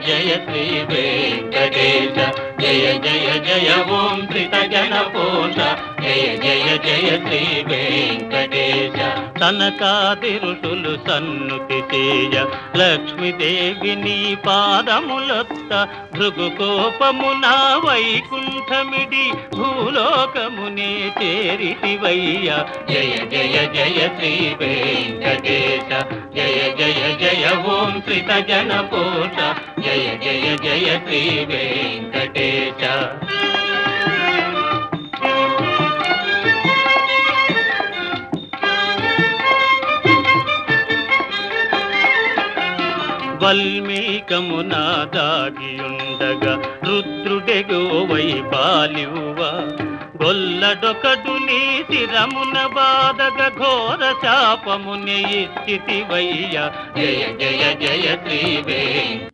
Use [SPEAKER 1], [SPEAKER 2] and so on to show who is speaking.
[SPEAKER 1] జయ శ్రీ వెంకటేశ జయ జయ జయ ఓం శ్రీత జనపోష జయ జయ జయ శ్రీ వెంకటేశ తనకాది ఋషులు సన్నుతి చేయ లక్ష్మీదేవి నీ పాదములొత్త భృగుకోపమున వైకుంఠమిడి భూలోకమునే చేరితివయ్య జయ జయ జయ శ్రీ వెంకటేశ జయ జయ జయ ఓం శ్రీత జనపోష జయ జయ జయ శ్రీ వెంకటేశ వల్మీకమున దాగియుండగా రుద్రుడెగోవై బాలివువా గొల్లడొకడు నీ శిరమున బాధగ ఘోర శాపముని ఇచ్చితివయ్య జయ జయ జయ శ్రీ వెంకటేశ